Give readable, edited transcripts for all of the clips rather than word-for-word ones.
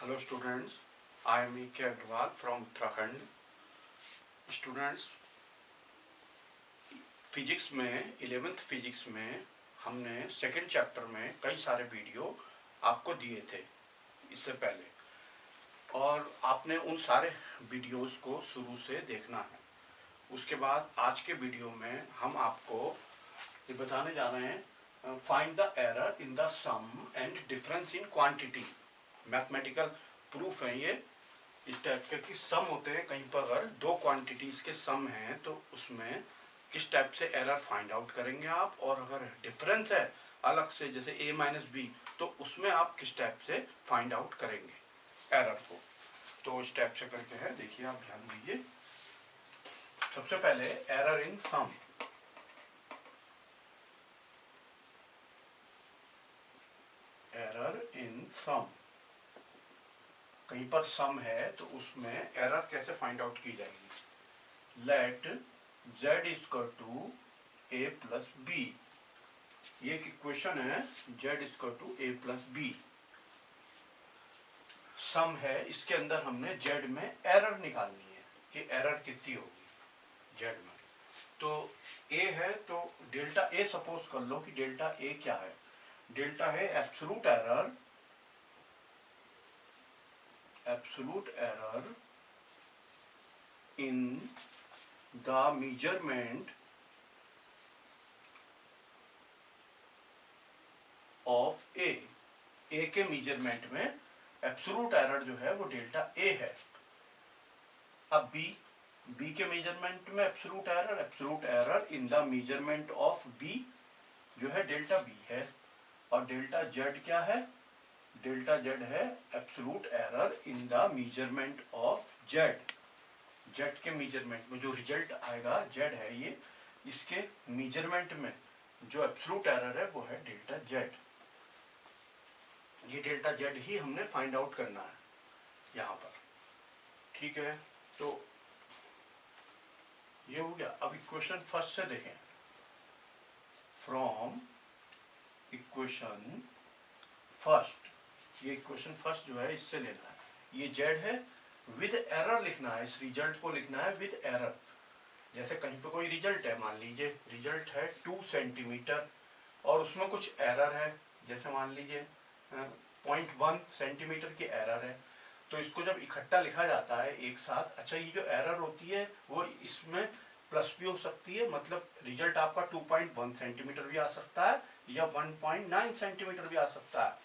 Hello students, I am E.K. Agrawal from Uttarakhand. Students, physics में 11th physics में हमने second chapter में कई सारे वीडियो आपको दिए थे इससे पहले, और आपने उन सारे वीडियोस को शुरू से देखना है। उसके बाद आज के वीडियो में हम आपको ये बताने जा रहे हैं find the error in the sum and difference in quantity. Mathematical proof है ये इस टाइप के कि सम होते हैं, कहीं पर अगर दो क्वांटिटीज के सम हैं तो उसमें किस टाइप से एरर फाइंड आउट करेंगे आप, और अगर डिफरेंस है अलग से जैसे a माइनस बी तो उसमें आप किस टाइप से फाइंड आउट करेंगे एरर को। तो इस टाइप से करके है, देखिए आप ध्यान दीजिए। सबसे पहले error in some. Error in सम, कहीं पर सम है तो उसमें एरर कैसे फाइंड आउट की जाएगी। Let z equal to a plus B, ये एक इक्वेशन है। z equal to a plus B sum है, इसके अंदर हमने z में एरर निकालनी है कि एरर कितनी होगी z में। तो a है तो डेल्टा a सपोज कर लो कि डेल्टा a क्या है। डेल्टा है absolute error, absolute error in the measurement of A के मेजरमेंट में एब्सोल्यूट एरर जो है वो डेल्टा ए है। अब बी के मेजरमेंट में absolute error in the measurement of B जो है डेल्टा बी है। और डेल्टा जेड क्या है? डेल्टा जेड है absolute error in the measurement of Z. Z के मेजरमेंट में जो रिजल्ट आएगा जेड है ये, इसके मेजरमेंट में जो एब्सोल्यूट एरर है वो है डेल्टा जेड। ये डेल्टा जेड ही हमने फाइंड आउट करना है यहाँ पर, ठीक है। तो ये हो गया। अब इक्वेशन फर्स्ट से देखें। फ्रॉम इक्वेशन फर्स्ट, ये इक्वेशन फर्स्ट जो है इससे लेना है। ये जेड है, विद एरर लिखना है, इस रिजल्ट को लिखना है विद एरर। जैसे कहीं पे कोई रिजल्ट है, मान लीजिए रिजल्ट है 2 सेंटीमीटर और उसमें कुछ एरर है, जैसे मान लीजिए 0.1 सेंटीमीटर की एरर है, तो इसको जब इकट्ठा लिखा जाता है एक साथ, अच्छा ये जो एरर होती है वो इसमें प्लस भी हो सकती है, मतलब रिजल्ट आपका 2.1 सेंटीमीटर भी आ सकता है या 1.9 सेंटीमीटर भी आ सकता है।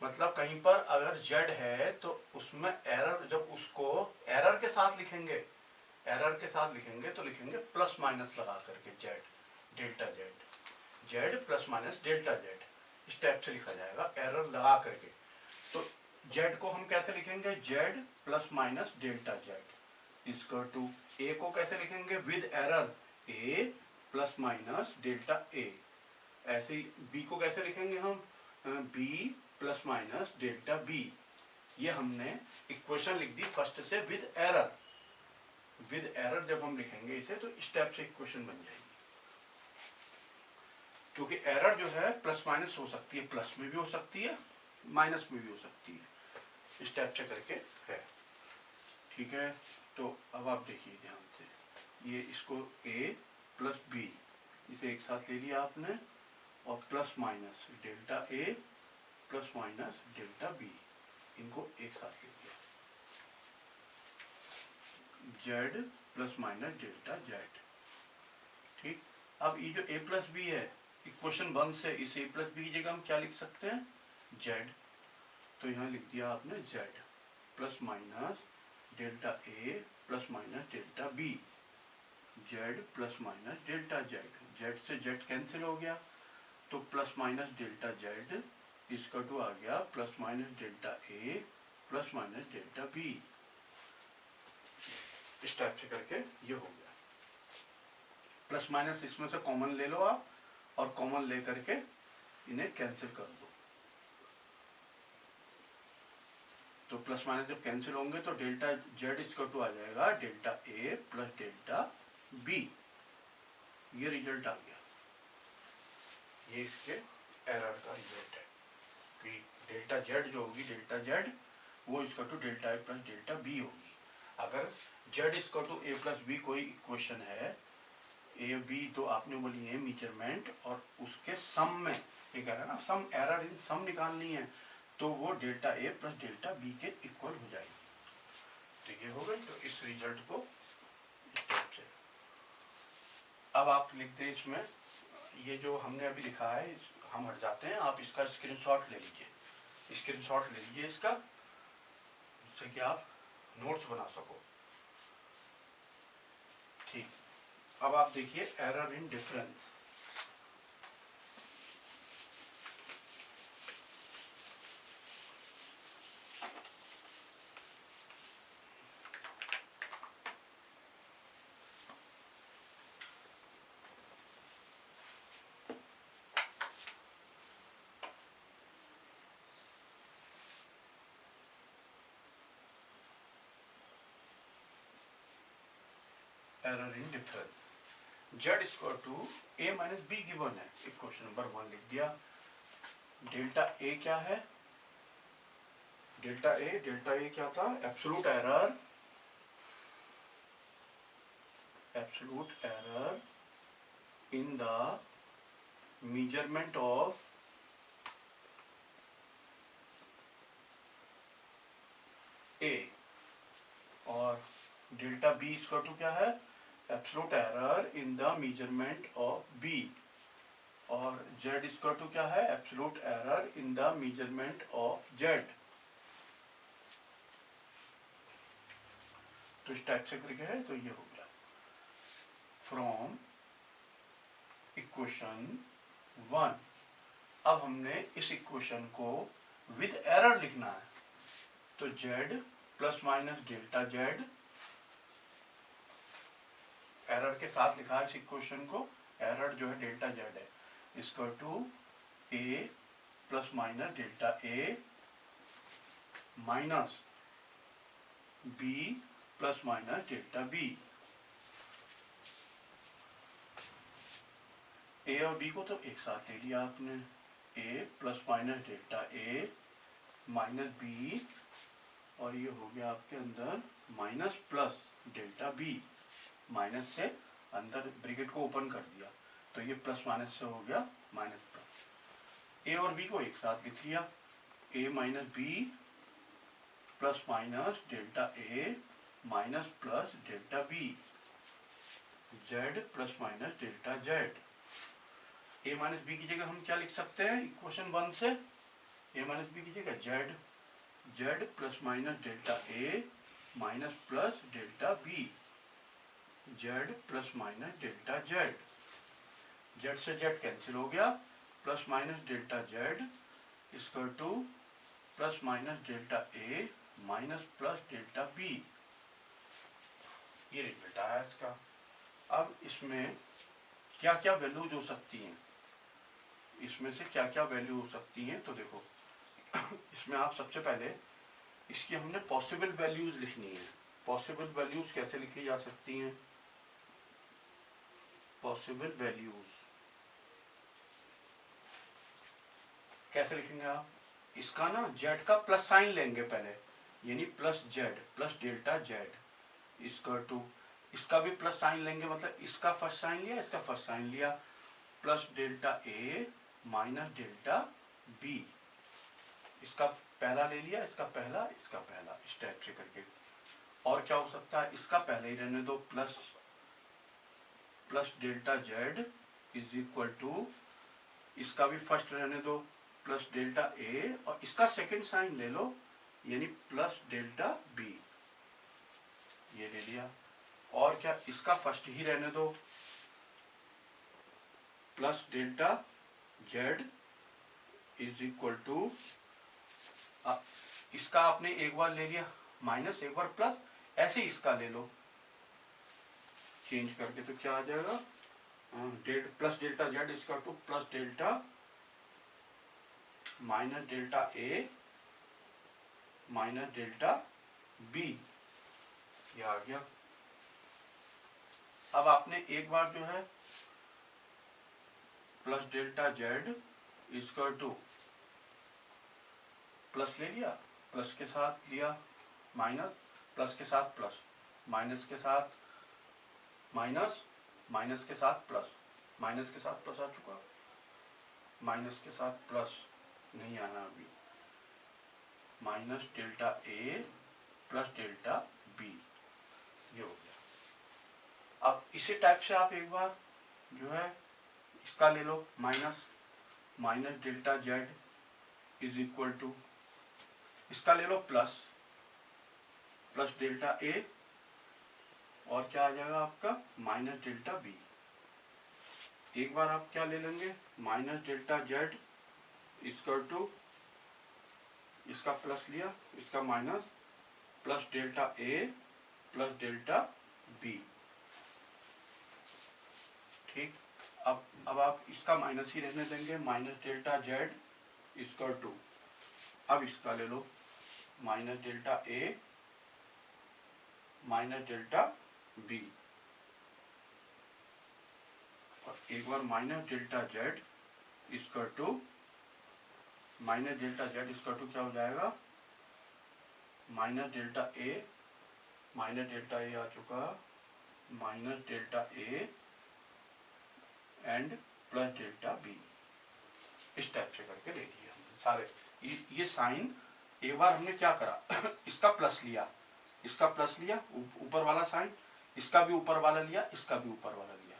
मतलब कहीं पर अगर जेड है तो उसमें एरर, जब उसको एरर के साथ लिखेंगे, तो लिखेंगे प्लस माइनस लगा करके Z, delta Z, Z plus minus delta Z, इस टाइप से लिखा जाएगा एरर लगा करके। तो जेड को हम कैसे लिखेंगे? Z plus minus delta Z equal to A को कैसे लिखेंगे? With error A plus minus delta A. ऐसे ही बी को कैसे लिखेंगे हम? B plus minus delta B. ये हमने इक्वेशन लिख दी फर्स्ट से विद एरर। विद एरर जब हम लिखेंगे इसे तो इस टाइप से इक्वेशन बन जाएगी, क्योंकि एरर जो है प्लस माइनस हो सकती है, प्लस में भी हो सकती है माइनस में भी हो सकती है, इस टाइप से करके है, ठीक है। तो अब आप देखिए ध्यान से, ये इसको a प्लस बी इसे एक साथ ले लिया आपने, और plus minus delta a plus minus delta b, इनको एक साथ ले लिया, z plus minus delta z, ठीक। अब ये जो a प्लस बी है, इक्वेशन 1 से इस a प्लस बी की जगह हम क्या लिख सकते हैं? z। तो यहाँ लिख दिया आपने z plus minus delta a plus minus delta b, z plus minus delta z, z से z कैंसिल हो गया, तो प्लस माइनस डेल्टा z इसका टू आ गया plus minus delta a plus minus delta b। इस टाइप से करके ये हो गया। प्लस माइनस इसमें से कॉमन ले लो आप, और कॉमन ले करके इन्हें कैंसिल कर दो। तो प्लस माइनस जब कैंसिल होंगे तो डेल्टा जेड इसका टू आ जाएगा delta A plus delta B. ये रिजल्ट आ गया, ये इसके एरर का रिजल्ट है कि डेल्टा जेड जो होगी, डेल्टा जेड वो इसका to delta A plus delta B होगी। अगर जेड इसका टू ए प्लस बी कोई इक्वेशन है, ए बी तो आपने बोली है मेजरमेंट, और उसके सम में ये कह रहा है ना, सम एरर इन सम निकालनी है, तो वो delta A plus delta B के इक्वल हो जाएगी। तो ये हो गई। तो इस रिजल्ट को इस टाइप से अब आप लिखते हैं इसमें, ये जो हमने अभी लिखा है हम हट जाते हैं, आप इसका स्क्रीनशॉट ले लीजिए, स्क्रीनशॉट ले लीजिए इसका, जिससे कि आप नोट्स बना सको। ठीक, अब आप देखिए error in difference. Error in difference, Z equal to A minus B given है, इक्वेशन नंबर 1 लिख दिया। डेल्टा ए क्या है, डेल्टा ए क्या था, absolute error in the measurement of A, और डेल्टा बी इक्वल टू क्या है, absolute error in the measurement of B, और z इक्वल टू क्या है, absolute error in the measurement of z। तो इस टाइप से करके है, तो ये हो गया फ्रॉम इक्वेशन 1। अब हमने इस इक्वेशन को विद एरर लिखना है, तो z plus minus delta z, error के साथ लिखा है इस इक्वेशन को, एरर जो है डेल्टा z है, इसका to A plus minus delta A minus B plus minus delta B. A और बी को तो एक साथ ले लिया आपने, A plus minus delta A minus B, और ये हो गया आपके अंदर minus plus delta B, minus से अंदर ब्रैकेट को ओपन कर दिया, तो ये प्लस माइनस से हो गया माइनस प्लस। ए और बी को एक साथ लिख लिया, A minus B plus minus delta A minus plus delta B, Z plus minus delta Z. A minus B की जगह हम क्या लिख सकते हैं इक्वेशन 1 से, ए माइनस बी की जगह Z plus minus delta A minus plus delta B, Z plus minus delta Z, Z से जेड कैंसिल हो गया, plus minus delta Z equal to plus minus delta A minus plus delta B. ये result आया इसका। अब इसमें क्या क्या वैल्यूज हो सकती हैं, इसमें से क्या क्या वैल्यू हो सकती हैं, तो देखो इसमें आप सबसे पहले इसकी हमने पॉसिबल वैल्यूज लिखनी है। पॉसिबल वैल्यूज कैसे लिखी जा सकती हैं, पॉसिबल वैल्यूज कैसे लिखेंगे आप, इसका ना जेड का प्लस साइन लेंगे पहले, यानी plus Z plus delta Z इसका टू, इसका भी प्लस साइन लेंगे, मतलब इसका फर्स्ट साइन लिया, इसका फर्स्ट साइन लिया, plus delta A minus delta B, इसका पहला ले लिया, इसका पहला, इसका पहला, इस टाइप से करके। और क्या हो सकता है, इसका पहले ही रहने दो, plus plus delta Z is equal to, इसका भी फर्स्ट रहने दो, प्लस डेल्टा ए, और इसका सेकंड साइन ले लो, यानी प्लस डेल्टा बी, ये ले लिया। और क्या, इसका फर्स्ट ही रहने दो, plus delta Z is equal to, इसका आपने एक बार ले लिया माइनस, एक बार प्लस, ऐसे इसका ले लो चेंज करके, तो क्या आ जाएगा, प्लस डेल्टा जेड इसका to plus delta minus delta A minus delta B, ये आ गया। अब आपने एक बार जो है प्लस डेल्टा जेड इसका टू प्लस ले लिया, प्लस के साथ लिया माइनस, प्लस के साथ प्लस, माइनस के साथ माइनस, माइनस के साथ प्लस, माइनस के साथ प्लस आ चुका, माइनस के साथ प्लस नहीं आना अभी, minus delta A plus delta B, ये हो गया। अब इसी टाइप से आप एक बार जो है इसका ले लो, minus minus delta Z is equal to, इसका ले लो प्लस प्लस डेल्टा ए, और क्या आ जाएगा आपका माइनस डेल्टा बी। एक बार आप क्या ले लेंगे, minus delta Z equal to, इसका प्लस लिया, इसका minus, plus delta A plus delta B. ठीक, अब आप इसका माइनस ही रहने देंगे, minus delta Z equal to, अब इसका ले लो minus delta A minus delta B, और एक बार minus delta Z equal to, minus delta Z equal to क्या हो जाएगा, minus delta A, minus delta A आ चुका, minus delta A and plus delta B. इस टाइप से करके ले लिया हमने सारे। ये साइन एक बार हमने क्या करा इसका प्लस लिया, इसका प्लस लिया, ऊपर वाला साइन, इसका भी ऊपर वाला लिया, इसका भी ऊपर वाला लिया।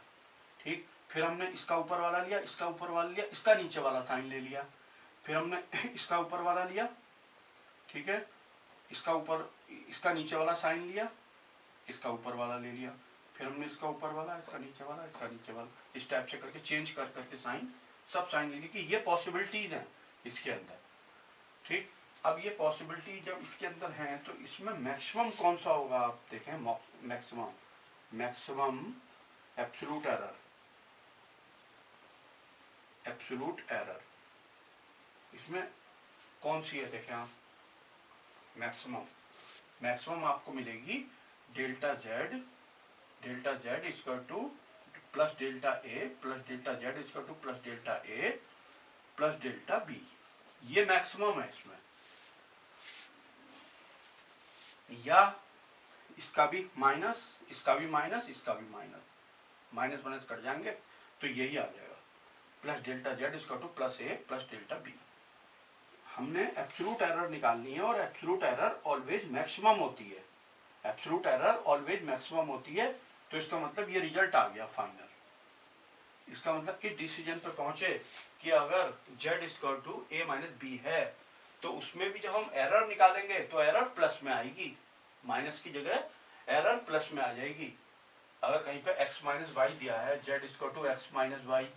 ठीक, फिर हमने इसका ऊपर वाला लिया, इसका ऊपर वाला लिया, इसका नीचे वाला साइन ले लिया, फिर हमने इसका ऊपर वाला लिया, ठीक है, इसका ऊपर, इसका नीचे वाला साइन लिया, इसका ऊपर वाला ले लिया, फिर हमने इसका ऊपर वाला, इसका नीचे वाला, इसका नीचे वाला, इस टाइप से करके चेंज कर करके साइन, सब साइन ले ली कि ये पॉसिबिलिटीज हैं इसके अंदर। ठीक, अब ये पॉसिबिलिटी जब इसके अंदर है तो इसमें मैक्सिमम कौन सा होगा, आप देखें, maximum, maximum absolute error, absolute error इसमें कौन सी है, देखें आप, मैक्सिमम, मैक्सिमम आपको मिलेगी delta Z equal to plus delta A plus delta Z equal to plus delta A plus delta B, ये मैक्सिमम है इसमें। या इसका भी माइनस, इसका भी माइनस, इसका भी माइनस, माइनस माइनस कट जाएंगे तो यही आ जाएगा, plus delta Z equal to plus A plus delta B. हमने एब्सोल्यूट एरर निकालनी है, और एब्सोल्यूट एरर ऑलवेज मैक्सिमम होती है, एब्सोल्यूट एरर ऑलवेज मैक्सिमम होती है। तो इसका मतलब ये रिजल्ट आ गया फाइनल। इसका मतलब किस डिसीजन पे पहुंचे कि अगर z equal to A minus B है तो उसमें भी जब हम एरर निकालेंगे तो एरर प्लस में आएगी, माइनस की जगह एरर प्लस में आ जाएगी। अगर कहीं पे x माइनस वाई दिया है, z equal to X minus Y,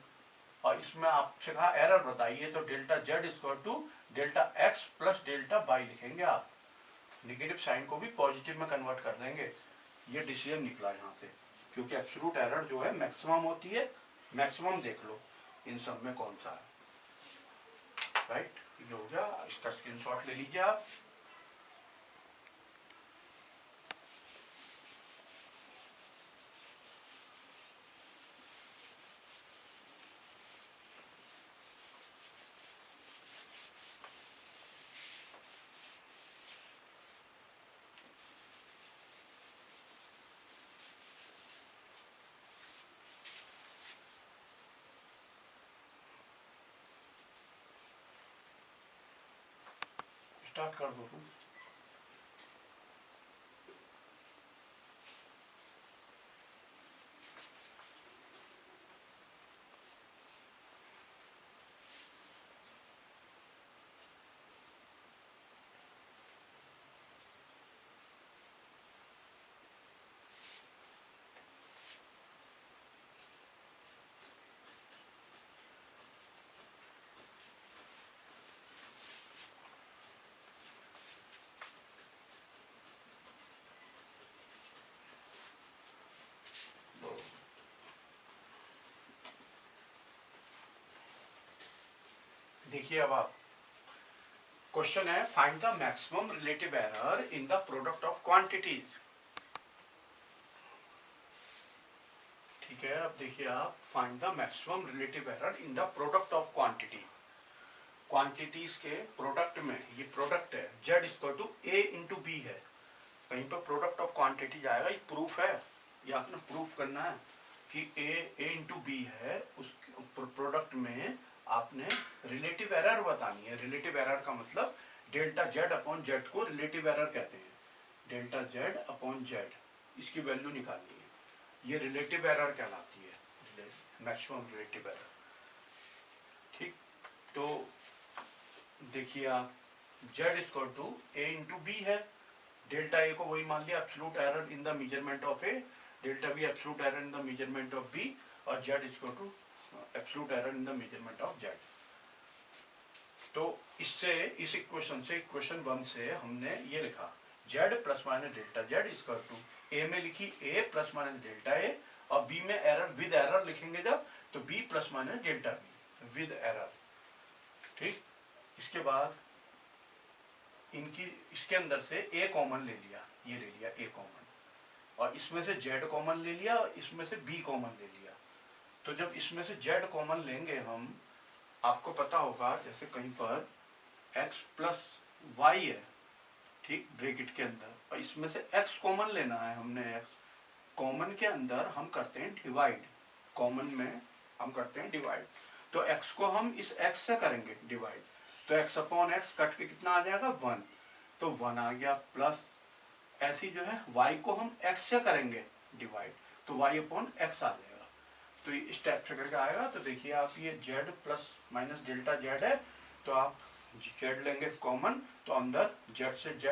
और इसमें आपसे कहा एरर बताइए, तो delta z equal to delta x plus delta Y लिखेंगे आप, नेगेटिव साइन को भी पॉजिटिव में कन्वर्ट कर देंगे। ये डिसीजन निकला यहाँ से, क्योंकि एब्सोल्यूट एरर जो है मैक्सिमम होती है। मैक्सिमम देख लो इन सब में कौन सा है, राइट। ये हो गया, इसका स्क्रीनशॉट ले लीजिए आप। स्टार्ट कर दो तुम। देखिए अब आप, क्वेश्चन है find the maximum relative error in the product of quantities. ठीक है, अब देखिए आप, find the maximum relative error in the product of quantity. Quantities के प्रोडक्ट में, ये प्रोडक्ट है z equal to a into B है, कहीं पर प्रोडक्ट ऑफ क्वांटिटी जाएगा, ये प्रूफ है, ये आपने प्रूफ करना है कि a इंटू बी है, उस प्रोडक्ट में आपने रिलेटिव एरर बतानी है। रिलेटिव एरर का मतलब डेल्टा जेड अपॉन जेड को रिलेटिव एरर कहते हैं, डेल्टा जेड अपॉन जेड, इसकी वैल्यू निकालनी है, ये रिलेटिव एरर कहलाती है, मैक्सिमम रिलेटिव एरर। ठीक, तो देखिए आप z equal to a into B है, डेल्टा a को वही मान लिया absolute error in the measurement of a, delta b absolute error in the measurement of b, और z equal to absolute error in the measurement of z। तो इससे, इस equation से, इक्वेशन 1 से हमने ये लिखा z plus minus delta z equal to a में लिखी a plus minus delta a, और b में एरर विद एरर लिखेंगे जब, तो b plus minus delta b with error. ठीक, इसके बाद इनकी, इसके अंदर से a कॉमन ले लिया, ये ले लिया a कॉमन, और इसमें से z कॉमन ले लिया, और इसमें से b कॉमन ले लिया। तो जब इसमें से z कॉमन लेंगे हम, आपको पता होगा जैसे कहीं पर x प्लस वाई है, ठीक, ब्रैकेट के अंदर, और इसमें से x कॉमन लेना है हमने, x कॉमन के अंदर हम करते हैं डिवाइड, कॉमन में हम करते हैं डिवाइड, तो x को हम इस x से करेंगे डिवाइड, तो x अपॉन x कट के कितना आ जाएगा 1, तो 1 आ गया, प्लस ऐसी जो है y को हम x से करेंगे डिवाइड, तो y अपॉन x आ जाएगा। तो ये स्टेप से करके आएगा, तो देखिए आप ये z plus minus delta z है, तो आप z लेंगे कॉमन, तो अंदर z से z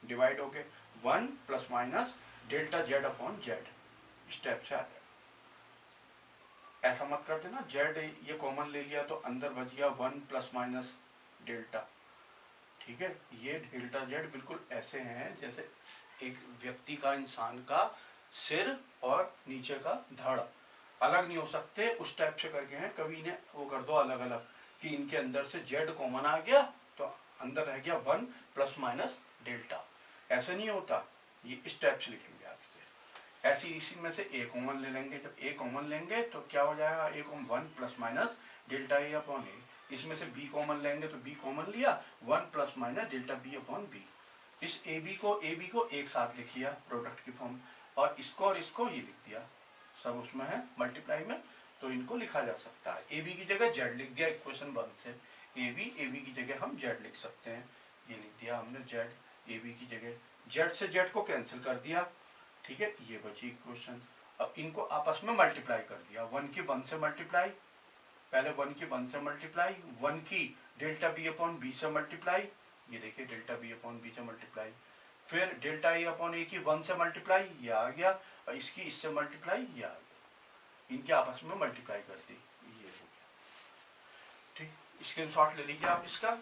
डिवाइड हो गए 1 plus minus delta z upon z, step से आ जाएगा। ऐसा मत कर देना, z ये कॉमन ले लिया तो अंदर बच गया 1 प्लस माइनस डेल्टा। ठीक है, ये डेल्टा z बिल्कुल ऐसे हैं जैसे एक व्यक्ति का, इंसान का सिर और नीचे का धड़ अलग नहीं हो सकते, उस टाइप से करके हैं। कभी इन्हें वो कर दो अलग अलग, कि इनके अंदर से z कॉमन आ गया तो अंदर रह गया 1 प्लस माइनस डेल्टा, ऐसे नहीं होता, ये इस टाइप से लिखेंगे आप इसे। ऐसे इसी में से a कॉमन ले लेंगे, जब a कॉमन लेंगे तो क्या हो जाएगा, a common 1 plus minus delta a upon a, इसमें से b कॉमन लेंगे तो b कॉमन लिया 1 plus minus delta b upon b। इस ab को एक साथ लिख लिया प्रोडक्ट की फॉर्म, और इसको ये लिख दिया, सब उसमें है मल्टीप्लाई में, तो इनको लिखा जा सकता है। ab की जगह z लिख दिया इक्वेशन 1 से, ab की जगह हम z लिख सकते हैं, ये लिख दिया हमने z, ab की जगह z से z को कैंसिल कर दिया। ठीक है, ये बची इक्वेशन। अब इनको आपस में मल्टीप्लाई कर दिया, 1 की 1 से मल्टीप्लाई, पहले 1 की 1 से मल्टीप्लाई, 1 की डेल्टा बी अपॉन बी से मल्टीप्लाई, ये देखिए डेल्टा बी अपॉन बी से मल्टीप्लाई, फिर डेल्टा ए अपॉन ए की 1 से मल्टीप्लाई, ये आ गया, और इसकी इससे मल्टीप्लाई, ये आ गया, इनके आपस में मल्टीप्लाई कर दी, ये हो गया। ठीक, स्क्रीनशॉट ले लीजिए आप इसका।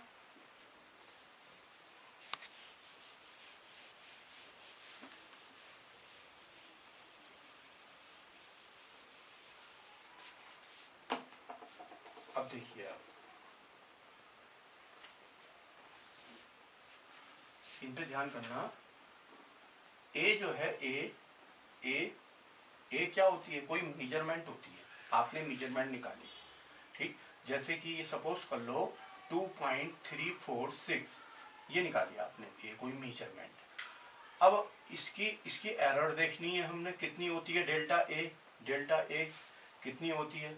अब देखिए आप इन पे ध्यान करना, ए जो है ए क्या होती है, कोई मेजरमेंट होती है, आपने मेजरमेंट निकाली। ठीक, जैसे कि ये सपोज कर लो 2.346, ये निकाली आपने, ए कोई मेजरमेंट। अब इसकी एरर देखनी है हमने, कितनी होती है डेल्टा ए कितनी होती है,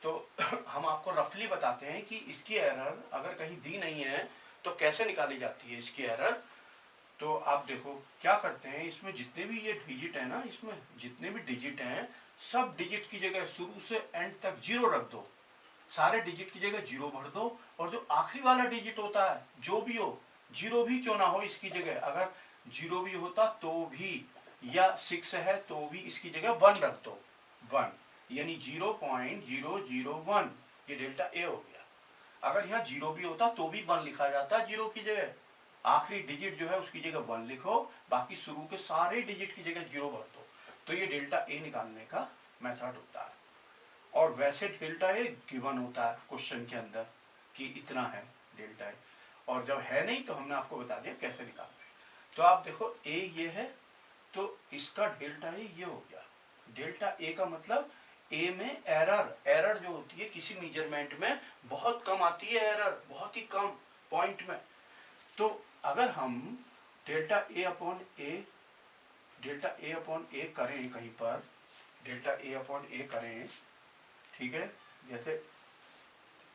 तो हम आपको रफली बताते हैं कि इसकी एरर अगर कहीं दी नहीं है तो कैसे निकाली जाती है इसकी एरर। तो आप देखो क्या करते हैं, इसमें जितने भी ये डिजिट है ना, इसमें जितने भी डिजिट हैं, सब डिजिट की जगह शुरू से एंड तक 0 रख दो, सारे डिजिट की जगह 0 भर दो, और जो आखिरी वाला डिजिट होता है जो भी हो, 0 भी क्यों ना हो इसकी जगह, अगर 0 भी होता तो भी, या 6 है तो भी इसकी जगह 1 रख दो, 1 यानी 0.001, ये डेल्टा ए हो गया। अगर यहाँ 0 भी होता तो भी 1 लिखा जाता, 0 की जगह आखिरी डिजिट जो है उसकी जगह 1 लिखो, बाकी शुरू के सारे डिजिट की जगह 0 भर दो, तो ये डेल्टा ए निकालने का मेथड होता है। और वैसे डेल्टा ए गिवन होता है क्वेश्चन के अंदर कि इतना है डेल्टा ए, और जब है नहीं तो हमने आपको बता दिया कैसे निकालते हैं। तो आप देखो ए ये है, तो इसका डेल्टा ए ये हो गया। डेल्टा ए का मतलब ए में एरर जो होती है किसी किसी मेजरमेंट में बहुत कम आती है एरर, बहुत ही कम पॉइंट में। तो अगर हम डेल्टा ए अपॉन ए करें कहीं पर, डेल्टा ए अपॉन ए करें, ठीक है, जैसे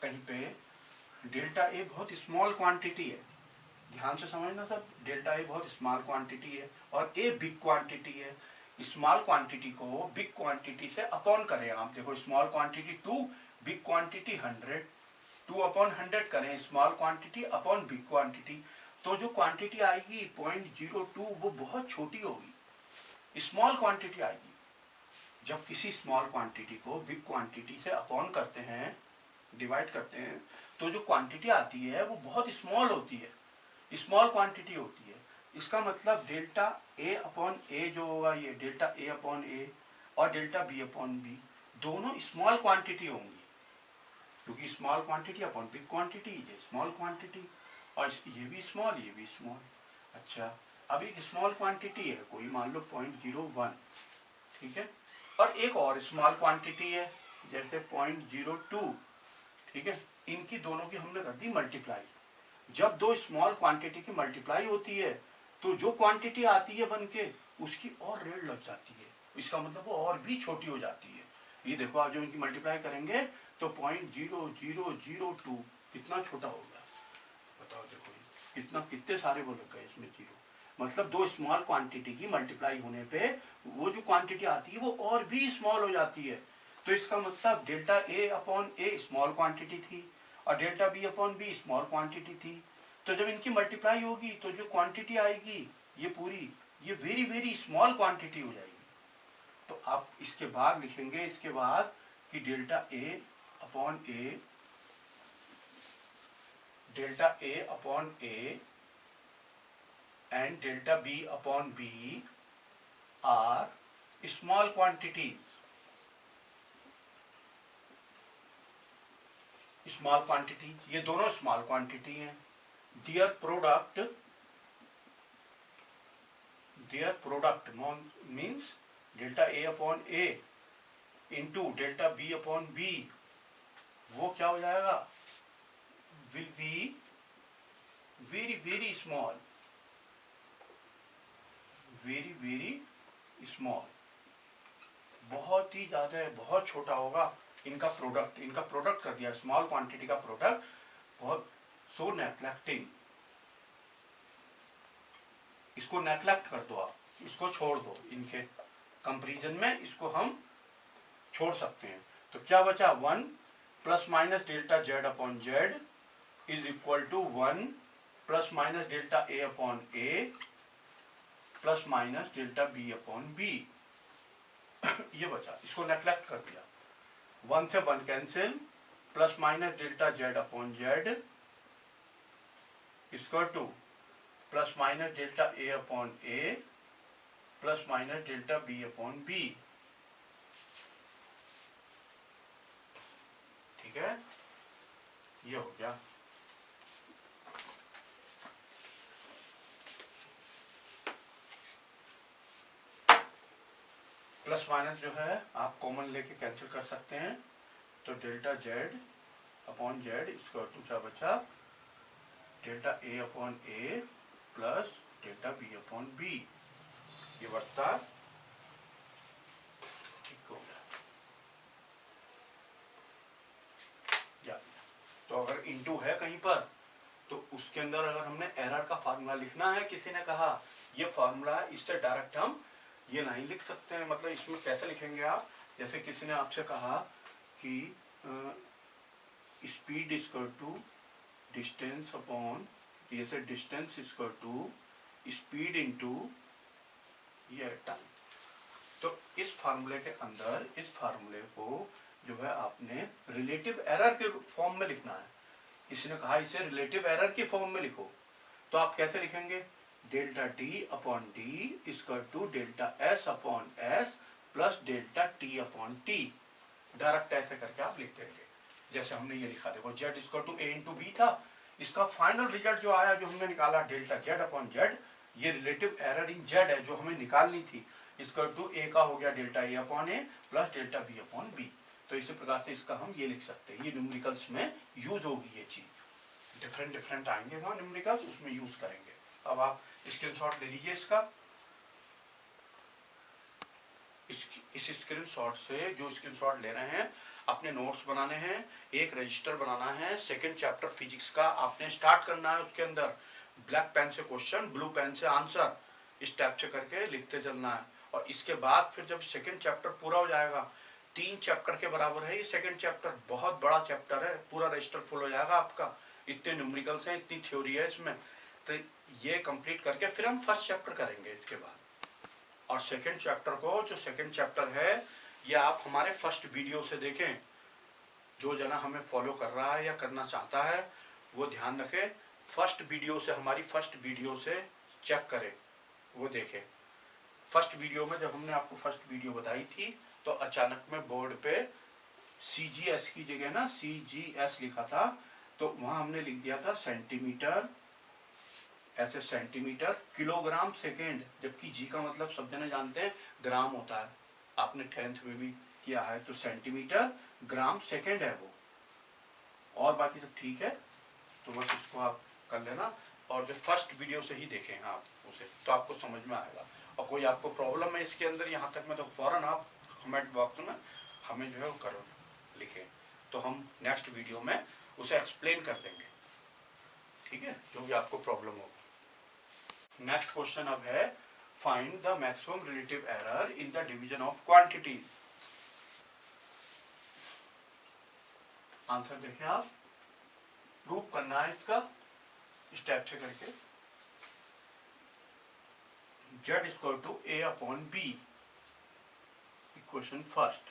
कहीं पे डेल्टा ए बहुत स्मॉल क्वांटिटी है, ध्यान से समझना सब, डेल्टा ए बहुत स्मॉल क्वांटिटी है और ए बिग क्वांटिटी है। स्मॉल क्वांटिटी को बिग क्वांटिटी से अपॉन करें आप, देखो small quantity 2, big quantity 100, 2 upon 100 करें small quantity upon big quantity, तो जो क्वांटिटी आएगी 0.02 वो बहुत छोटी होगी, स्मॉल क्वांटिटी आएगी। जब किसी स्मॉल क्वांटिटी को बिग क्वांटिटी से अपॉन करते हैं, डिवाइड करते हैं, तो जो क्वांटिटी आती है वो बहुत स्मॉल होती है, स्मॉल क्वांटिटी होती है। इसका मतलब डेल्टा ए अपॉन ए जो होगा, ये डेल्टा ए अपॉन ए और डेल्टा बी अपॉन बी दोनों स्मॉल क्वांटिटी होंगी, क्योंकि small quantity upon big quantity, ये स्मॉल क्वांटिटी और ये भी स्मॉल, ये भी स्मॉल। अच्छा, अब एक स्मॉल क्वांटिटी है कोई, मान लो 0.01, ठीक है, और एक और स्मॉल क्वांटिटी है जैसे 0.02, ठीक है, इनकी दोनों की हमने कर दी मल्टीप्लाई। जब दो स्मॉल क्वांटिटी की मल्टीप्लाई होती है तो जो क्वांटिटी आती है बन के उसकी और रेट लग जाती है, इसका मतलब वो और भी छोटी हो जाती है। ये देखो आप जब इनकी मल्टीप्लाई करेंगे तो 0.0002 कितना छोटा हो गया, बताओ, देखो कितने सारे वो लग गए इसमें जीरो। मतलब दो स्मॉल क्वांटिटी की मल्टीप्लाई होने पे वो जो क्वांटिटी आती है वो और भी स्मॉल हो जाती है। तो इसका मतलब delta A upon A small quantity थी और delta B upon B small quantity थी। तो जब इनकी मल्टीप्लाई होगी तो जो क्वांटिटी आएगी ये पूरी, ये वेरी वेरी स्मॉल क्वांटिटी हो जाएगी। तो आप इसके बाद लिखेंगे, इसके बाद कि delta A upon A and delta b upon b are small quantities. Small quantities, ये दोनों small quantity हैं। Their product means delta a upon a into delta b upon b, वो क्या हो जाएगा, will be very very small, very very small, बहुत ही ज्यादा है, बहुत छोटा होगा इनका प्रोडक्ट कर दिया, स्मॉल क्वांटिटी का प्रोडक्ट, बहुत सो नेग्लेक्टिंग, इसको नेग्लेक्ट कर दो आप, इसको छोड़ दो, इनके कंपैरिजन में इसको हम छोड़ सकते हैं। तो क्या बचा, 1 plus minus delta Z upon Z is equal to 1 plus minus delta A upon A plus minus delta B upon B, ये बचा, इसको नेग्लेक्ट कर दिया। 1 से 1 cancel, plus minus delta Z upon Z equal to plus minus delta A upon A plus minus delta B upon B, ठीक है, ये हो गया। प्लस माइनस जो है आप कॉमन लेके कैंसिल कर सकते हैं, तो डेल्टा जेड अपॉन जेड इसका क्या बचा, delta A upon A plus delta B upon B, ये बचता, ठीक हो गया। तो अगर इनटू है कहीं पर तो उसके अंदर अगर हमने एरर का फार्मूला लिखना है, किसी ने कहा ये फार्मूला है, इससे डायरेक्ट हम ये नहीं लिख सकते हैं। मतलब इसमें कैसे लिखेंगे आप, जैसे किसी ने आपसे कहा कि speed equal to distance upon, जैसे distance equal to speed into ये टाइम, तो इस फार्मूले के अंदर इस फार्मूले को जो है आपने रिलेटिव एरर के फॉर्म में लिखना है। किसी ने कहा इसे रिलेटिव एरर की फॉर्म में लिखो, तो आप कैसे लिखेंगे, delta D upon D equal to delta S upon S plus delta T upon T, direct ऐसे करके आप लिख देंगे। जैसे हमने ये लिखा, देखो Z equal to A into B था, इसका फाइनल रिजल्ट जो आया, जो हमने निकाला डेल्टा जेड अपॉन जेड, ये रिलेटिव एरर इन जेड है जो हमें निकालनी थी, इक्वल टू ए का हो गया delta A upon A plus delta B upon B. तो इसी प्रकार से इसका हम ये लिख सकते हैं, ये न्यूमेरिकल्स में यूज होगी ये चीज, डिफरेंट डिफरेंट आएंगे वहाँ न्यूमेरिकल्स, उसमें यूज करेंगे। अब आप स्क्रीनशॉट ले लीजिए इसका। इस स्क्रीनशॉट से जो स्क्रीनशॉट ले रहे हैं, अपने नोट्स बनाने हैं, एक रजिस्टर बनाना है, सेकंड चैप्टर फिजिक्स का आपने स्टार्ट करना है, उसके अंदर ब्लैक पेन से क्वेश्चन, ब्लू पेन से आंसर, इस टाइप से करके लिखते चलना है। और इसके बाद फिर जब सेकंड चैप्टर पूरा हो जाएगा, 3 चैप्टर के बराबर है ये सेकंड चैप्टर, बहुत बड़ा चैप्टर है, पूरा रजिस्टर फुल हो जाएगा आपका, इतने न्यूमेरिकल्स हैं, इतनी थ्योरी है इसमें। तो ये कंप्लीट करके फिर हम फर्स्ट चैप्टर करेंगे इसके बाद। और सेकंड चैप्टर को, जो सेकंड चैप्टर है, ये आप हमारे फर्स्ट वीडियो से देखें। जो जना हमें फॉलो कर रहा है या करना चाहता है वो ध्यान रखे, फर्स्ट वीडियो से, हमारी फर्स्ट वीडियो से चेक करे, वो देखे। फर्स्ट वीडियो में जब हमने आपको फर्स्ट वीडियो बताई थी तो अचानक में बोर्ड पे CGS की जगह ना CGS लिखा था, तो वहां हमने लिख दिया था सेंटीमीटर, ऐसे सेंटीमीटर, किलोग्राम, सेकेंड, जबकि जी का मतलब सब जने जानते हैं ग्राम होता है, आपने 10th में भी किया है, तो सेंटीमीटर, ग्राम, सेकेंड है वो, और बाकी सब ठीक है। तो बस इसको आप कर लेना, और जो फर्स्ट वीडियो से ही देखें आप उसे, तो आपको समझ में आएगा। और कोई आपको प्रॉब्लम है इसके अंदर यहाँ तक में, तो फौरन आप कमेंट बॉक्स में हमें जो है वो करो, लिखें, तो हम नेक्स्ट वीडियो में उसे एक्सप्लेन कर देंगे, ठीक है, जो भी आपको प्रॉब्लम होगी। नेक्स्ट क्वेश्चन अब है, find the maximum relative error in the division of quantities. Answer देखें आप, प्रूव करना है इसका स्टेप से करके। Z equal to A upon B, equation first.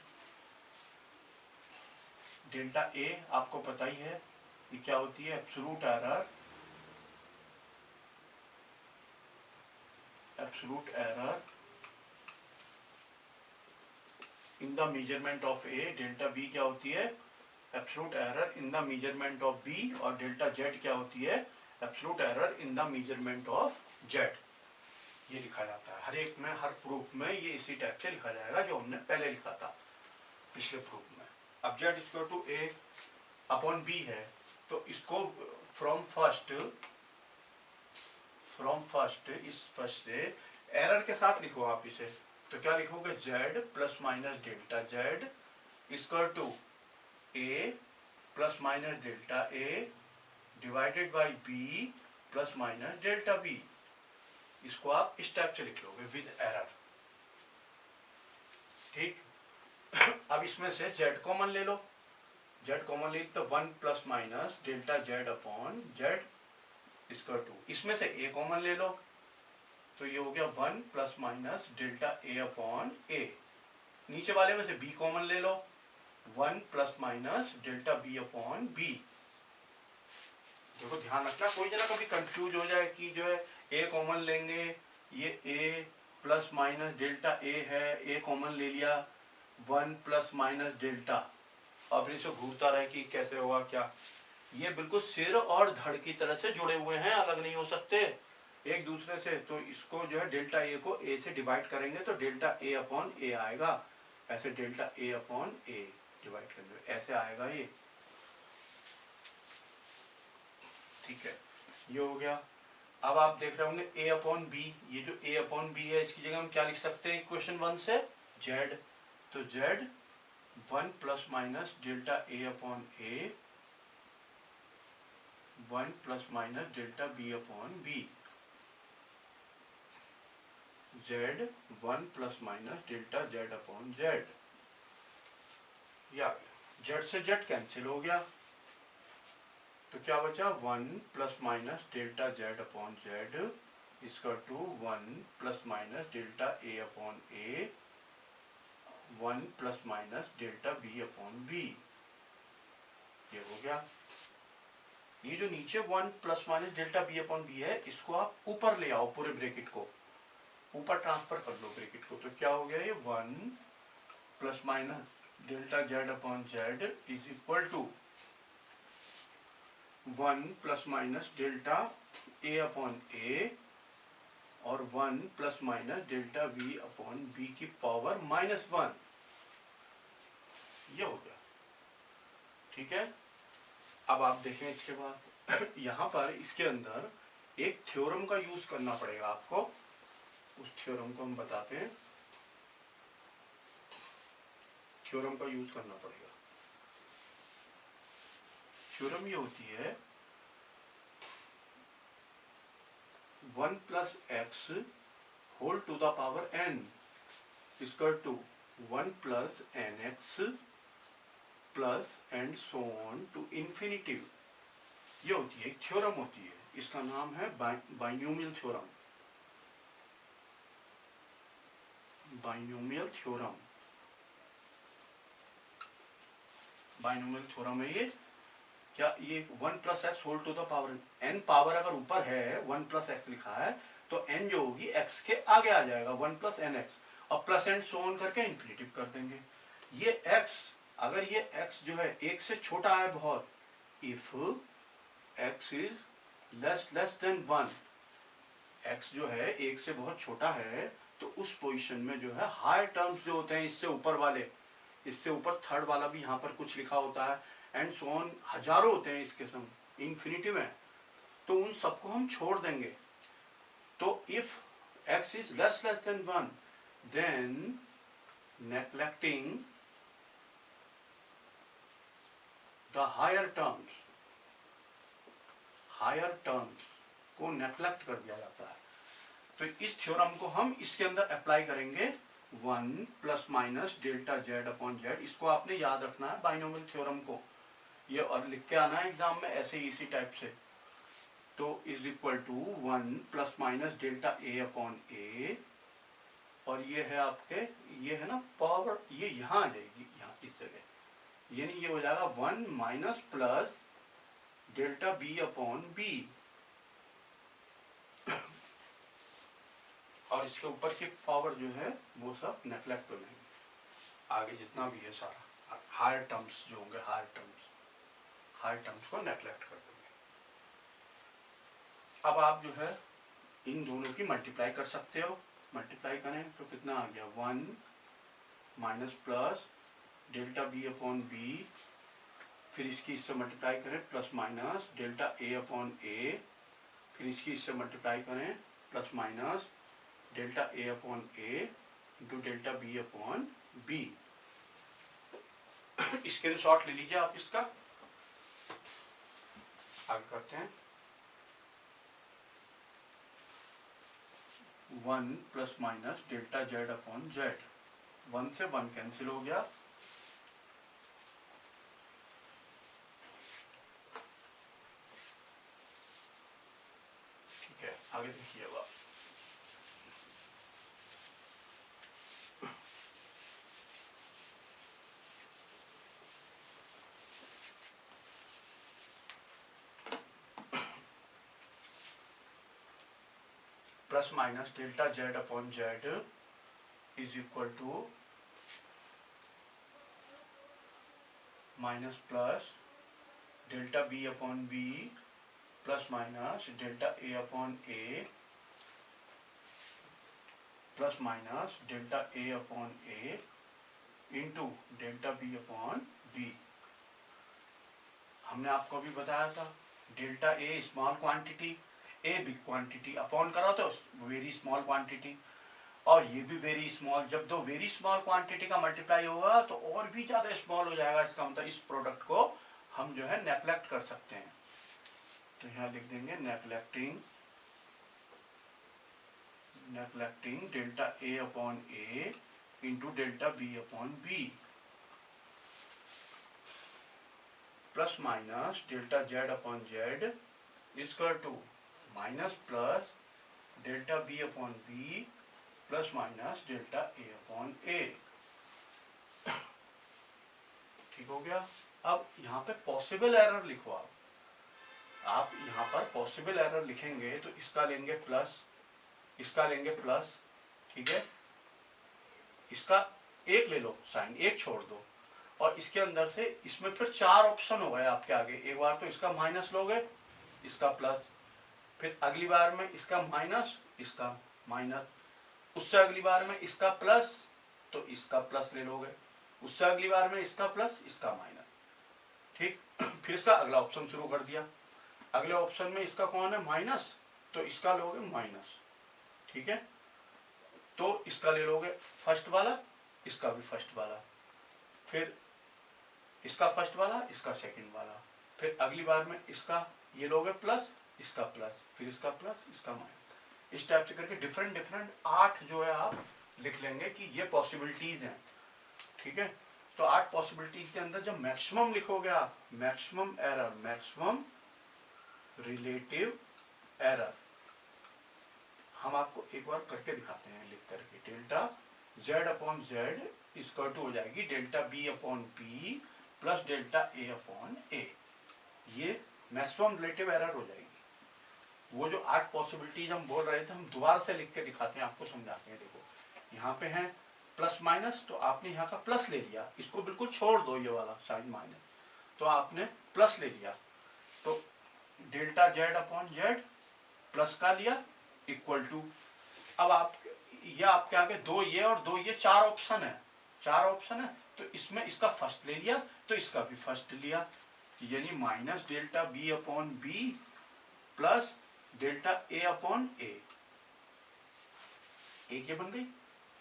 Delta A आपको पता ही है ये क्या होती है, absolute error, absolute error in the measurement of A। Delta B क्या होती है, absolute error in the measurement of B। और डेल्टा Z क्या होती है, absolute error in the measurement of Z। ये लिखा जाता है हर एक में, हर प्रूफ में ये इसी टाइप से लिखा जाएगा जो हमने पहले लिखा था पिछले प्रूफ में। अब Z equal to A upon B है, तो इसको फ्रॉम फर्स्ट, इस फर्स्ट से एरर के साथ लिखो आप इसे, तो क्या लिखोगे, Z plus minus delta Z equal to A plus minus delta A divided by B plus minus delta B। इसको आप इस टाइप से लिख लोगे विद एरर, ठीक। अब इसमें से Z कॉमन ले लो, Z कॉमन ले तो 1 plus minus delta Z upon Z equal to, इसमें से A कॉमन ले लो, तो ये हो गया 1 plus minus delta A upon A। नीचे वाले में से B कॉमन ले लो, 1 plus minus delta B upon B। देखो ध्यान रखना, कोई जना कभी कंफ्यूज हो जाए कि जो है A कॉमन लेंगे, ये A plus minus delta A है, A कॉमन ले लिया, 1 प्लस माइनस डेल्टा, अब इसे घूरता रहे कि कैसे होगा क्या। ये बिल्कुल सिर और धड़ की तरह से जुड़े हुए हैं, अलग नहीं हो सकते एक दूसरे से। तो इसको जो है डेल्टा A को A से डिवाइड करेंगे तो डेल्टा A अपॉन A आएगा, ऐसे delta A upon A divide करेंगे, ऐसे आएगा ये, ठीक है, ये हो गया। अब आप देख रहे होंगे A अपॉन B, ये जो A अपॉन B है इसकी जगह हम क्या लिख सकते हैं इक्वेशन 1 से, Z, तो Z 1 plus minus delta A upon A, 1 plus minus delta B upon B, Z 1 plus minus delta Z upon Z। या Z से Z कैंसिल हो गया, तो क्या बचा, 1 plus minus delta Z upon Z इसका to 1 plus minus delta A upon A, 1 plus minus delta B upon B। ये हो गया। ये जो नीचे 1 plus minus delta B upon B है, इसको आप ऊपर ले आओ, पूरे ब्रैकेट को ऊपर ट्रांसफर कर लो ब्रैकेट को, तो क्या हो गया, ये 1 plus minus delta Z upon Z is equal to 1 plus minus delta A upon A और 1 plus minus delta B upon B की पावर -1। ये हो गया, ठीक है। अब आप देखें इसके बाद यहाँ पर इसके अंदर एक थ्योरम का यूज करना पड़ेगा आपको, उस थ्योरम को हम बताते हैं, थ्योरम का यूज करना पड़ेगा। थ्योरम ये होती है 1 plus X whole to the power n equal to 1 plus N X plus and so on to infinitive. ये होती है एक थ्योरम होती है, इसका नाम है binomial theorem, binomial theorem, binomial theorem है ये। क्या ये 1 plus X whole to the power n, power अगर ऊपर है 1 प्लस एक्स लिखा है तो n जो होगी x के आगे आ जाएगा 1 प्लस एन एक्स, और प्लस एंड सो ऑन करके इन्फिनिटिव कर देंगे। ये x, अगर ये x जो है एक से छोटा है बहुत, if x is less than 1, x जो है एक से बहुत छोटा है तो उस पोजीशन में जो है हायर टर्म्स जो होते हैं इससे ऊपर वाले, इससे ऊपर थर्ड वाला भी यहाँ पर कुछ लिखा होता है, एंड सो ऑन, हजारों होते हैं इसके सम, इन्फिनिटिव है, तो उन सबको हम छोड़ देंगे। तो if x is less than 1 then neglecting the higher terms को नेग्लेक्ट कर दिया जाता है। तो इस थ्योरम को हम इसके अंदर अप्लाई करेंगे, 1 plus minus delta Z upon Z, इसको आपने याद रखना है बाइनोमियल थ्योरम को, ये और लिख के आना है एग्जाम में ऐसे ही इसी टाइप से। तो is equal to 1 plus minus delta A upon A, और ये है आपके, ये है ना पावर, ये यहाँ आ जाएगी, यहाँ इस जगह, यानी ये हो जाएगा 1 minus plus delta B upon B, और इसके ऊपर की पावर जो है वो सब नेग्लेक्ट हो जाएंगे, आगे जितना भी है सारा हायर टर्म्स जो होंगे, हायर टर्म्स को नेग्लेक्ट कर देंगे। अब आप जो है इन दोनों की मल्टीप्लाई कर सकते हो, मल्टीप्लाई करें तो कितना आ गया, 1 minus plus delta B upon B, फिर इसकी इससे मल्टीप्लाई करें plus minus delta A upon A, फिर इसकी इससे मल्टीप्लाई करें plus minus delta A upon A into delta B upon B. Screenshot ले लीजिए आप इसका, आगे करते हैं। 1 plus minus delta Z upon Z, 1 से 1 कैंसिल हो गया, ठीक है। आगे देखिएगा, plus minus delta Z upon Z is equal to minus plus delta B upon B plus minus delta A upon A plus minus delta A upon A into delta B upon B. हमने आपको अभी बताया था delta A small quantity, A big quantity, upon करो तो very small quantity, और ये भी वेरी स्मॉल, जब दो वेरी स्मॉल क्वांटिटी का मल्टीप्लाई होगा तो और भी ज्यादा स्मॉल हो जाएगा, इसका मतलब इस प्रोडक्ट को हम जो है नेग्लेक्ट कर सकते हैं। तो यहाँ लिख देंगे neglecting delta A upon A into delta B upon B, plus minus delta Z upon Z equal to minus plus delta B upon B plus minus delta A upon A. ठीक हो गया। अब यहाँ पे पॉसिबल एरर लिखो आप यहाँ पर पॉसिबल एरर लिखेंगे तो इसका लेंगे प्लस, इसका लेंगे प्लस, ठीक है, इसका एक ले लो साइन, एक छोड़ दो, और इसके अंदर से इसमें फिर 4 ऑप्शन हो गए आपके आगे। एक बार तो इसका माइनस लोगे, इसका प्लस, फिर अगली बार में इसका माइनस, इसका माइनस, उससे अगली बार में इसका प्लस, तो इसका प्लस ले लोगे, उससे अगली बार में इसका प्लस इसका माइनस, ठीक। फिर इसका अगला ऑप्शन शुरू कर दिया, अगले ऑप्शन में इसका कौन है माइनस, तो इसका लोगे माइनस, ठीक है। तो इसका ले लोगे फर्स्ट वाला, इसका भी फर्स्ट वाला, फिर इसका फर्स्ट वाला, इसका सेकंड वाला, फिर अगली बार में इसका ये लोगे प्लस, इसका प्लस, फिर इसका प्लस, इसका माइनस। इस टाइप से करके डिफरेंट डिफरेंट 8 जो है आप लिख लेंगे कि ये पॉसिबिलिटीज हैं, ठीक है। तो 8 पॉसिबिलिटीज के अंदर जब मैक्सिमम लिखोगे आप, maximum error, maximum relative error, हम आपको एक बार करके दिखाते हैं लिख करके। डेल्टा z अपॉन जेड इसका टू हो जाएगी delta b upon b plus delta a upon a, ये मैक्सिमम रिलेटिव एरर हो जाएगी। वो जो 8 पॉसिबिलिटीज हम बोल रहे थे, हम दोबारा से लिख के दिखाते हैं, आपको समझाते हैं। देखो यहाँ पे है प्लस माइनस, तो आपने यहाँ का प्लस ले लिया, इसको बिल्कुल छोड़ दो ये वाला साइन माइनस, तो आपने प्लस ले लिया, तो delta Z upon Z plus का लिया इक्वल टू, अब आप ये आपके आगे दो ये और दो ये, 4 ऑप्शन है, 4 ऑप्शन है, तो इसमें इसका फर्स्ट ले लिया, तो इसका भी फर्स्ट लिया, यानी minus delta B upon B plus delta A upon A, एक ये बन गई।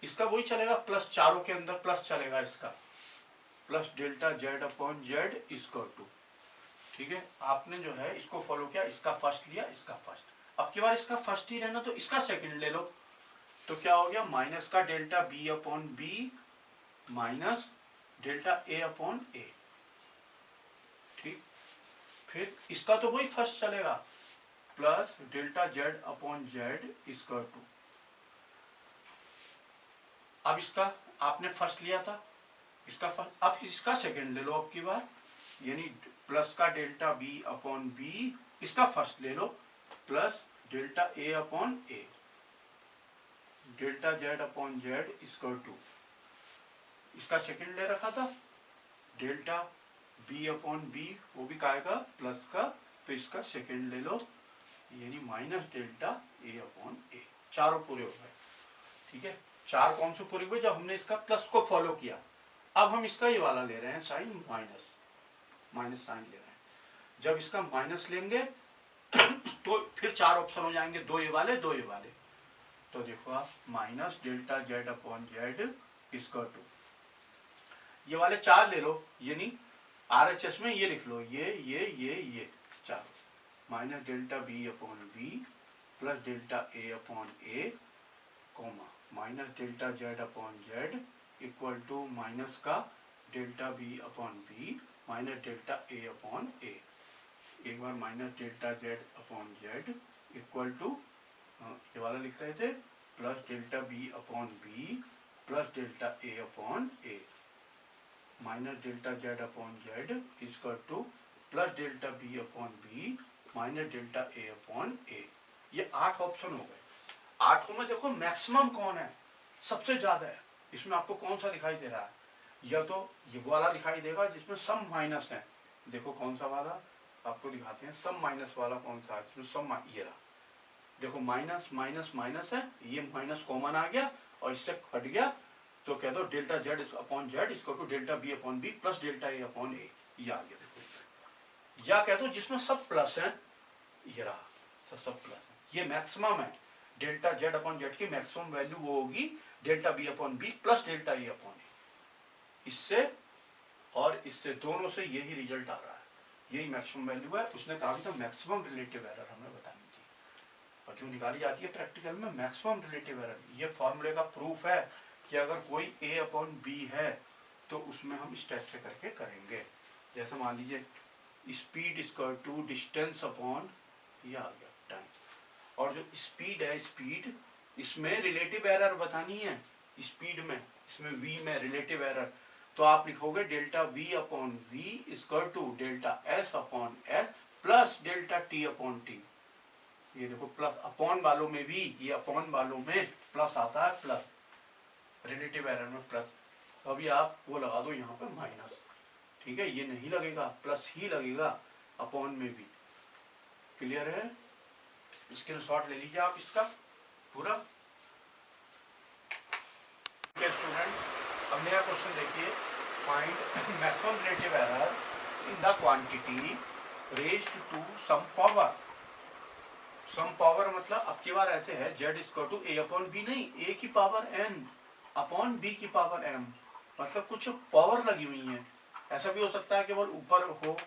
इसका वही चलेगा प्लस, चारों के अंदर प्लस चलेगा, इसका plus delta Z upon Z equal to, ठीक है। आपने जो है इसको फॉलो किया, इसका फर्स्ट लिया, इसका फर्स्ट, अब की बार इसका फर्स्ट ही रहना, तो इसका सेकंड ले लो, तो क्या हो गया माइनस का delta B upon B minus delta A upon A, ठीक। फिर इसका तो वही फर्स्ट चलेगा plus delta Z upon Z equal to, अब इसका आपने फर्स्ट लिया था, इसका फर्स्ट, अब इसका सेकंड ले लो अब की बार, यानी प्लस का डेल्टा बी अपॉन बी, इसका फर्स्ट ले लो plus delta A upon A, delta Z upon Z equal to, इसका सेकंड ले रखा था डेल्टा बी अपॉन बी, वो भी क्या आएगा प्लस का, तो इसका सेकंड ले लो, यानी माइनस डेल्टा ए अपॉन ए। चारों पूरे हो गए, ठीक है। 4 कौन से पूरे हुए, जब हमने इसका प्लस को फॉलो किया। अब हम इसका ये वाला ले रहे हैं साइन माइनस, माइनस साइन ले रहे हैं, जब इसका माइनस लेंगे तो फिर 4 ऑप्शन हो जाएंगे, 2 ये वाले 2 ये वाले, तो देखो आप minus delta Z upon Z इसका टू, ये वाले 4 ले लो, यानी RHS में ये लिख लो, ये 4, minus delta B upon B plus delta A upon A comma minus delta Z upon Z equal to minus का delta B upon B minus delta A upon A, एक बार minus delta Z upon Z equal to, ये वाला लिख रहे थे plus delta B upon B plus delta A upon A minus delta Z upon Z equal to plus delta B upon B minus delta A upon A. ये 8 option हो गए। 8 में देखो मैक्सिमम कौन है, सबसे ज्यादा है, इसमें आपको कौन सा दिखाई दे रहा है, या तो ये वाला दिखाई देगा जिसमें सम माइनस है, देखो कौन सा वाला आपको दिखाते हैं, सम माइनस वाला कौन सा है जिसमें सम, ये रहा, देखो माइनस माइनस माइनस है, ये माइनस कॉमन आ गया और इससे हट गया, तो कह दो डेल्टा जेड अपॉन जेड इसको to delta B upon B plus delta A upon A, ये आ गया देखो, या कह दो जिसमें सब प्लस है, ये रहा सब प्लस है, ये मैक्सिमम है, डेल्टा जेड अपॉन जेड की मैक्सिमम वैल्यू वो होगी delta B upon B plus delta A upon A, इससे और इससे दोनों से यही रिजल्ट आ रहा है, यही मैक्सिमम वैल्यू है। उसने कहा था मैक्सिमम रिलेटिव एरर हमें बतानी थी, और जो निकाली जाती है प्रैक्टिकल में मैक्सिमम रिलेटिव एरर, ये फॉर्मूले का प्रूफ है कि अगर कोई ए अपॉन बी है तो उसमें हम इस टाइप से करके करेंगे, जैसे मान लीजिए speed equal to distance upon, ये आ गया टाइम, और जो स्पीड है, स्पीड इसमें रिलेटिव एरर बतानी है, स्पीड में इसमें वी में रिलेटिव एरर, तो आप लिखोगे delta V upon V equal to delta S upon S plus delta T upon T, ये देखो प्लस अपॉन वालों में भी, ये अपॉन वालों में प्लस आता है, प्लस रिलेटिव एरर में प्लस, अभी आप वो लगा दो यहाँ पे माइनस, ठीक है, ये नहीं लगेगा, प्लस ही लगेगा अपॉन में भी, क्लियर है। स्क्रीनशॉट ले लीजिए आप इसका पूरा। स्टूडेंट अब नया क्वेश्चन देखिए, find maximum relative error in the quantity raised to some power. Some power मतलब अब की बार ऐसे है z equal to a upon b, नहीं a की पावर n अपॉन b की पावर m, मतलब कुछ पावर लगी हुई है। ऐसा भी हो सकता है केवल ऊपर हो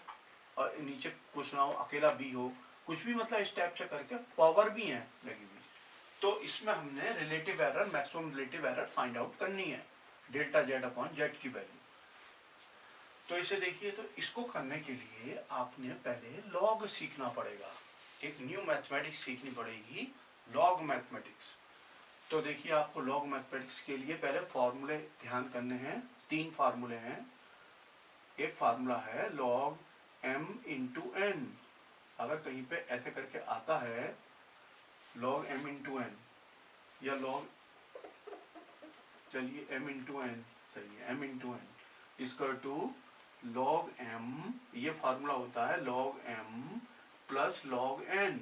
और नीचे कुछ ना हो, अकेला b हो, कुछ भी, मतलब इस टाइप से करके पावर भी है लगी हुई। तो इसमें हमने relative error, maximum relative error find out करनी है, डेल्टा z अपॉन z की वैल्यू। तो इसे देखिए, तो इसको करने के लिए आपने पहले लॉग सीखना पड़ेगा, एक न्यू मैथमेटिक्स सीखनी पड़ेगी, लॉग मैथमेटिक्स। तो देखिए, आपको लॉग मैथमेटिक्स के लिए पहले फॉर्मूले ध्यान करने हैं। 3 फार्मूले हैं। एक फार्मूला है लॉग m इंटू एन। अगर कहीं पे ऐसे करके आता है लॉग m इंटू एन या लॉग, चलिए m इंटू एन, चलिए m into N equal to log m, ये फार्मूला होता है log m plus log n।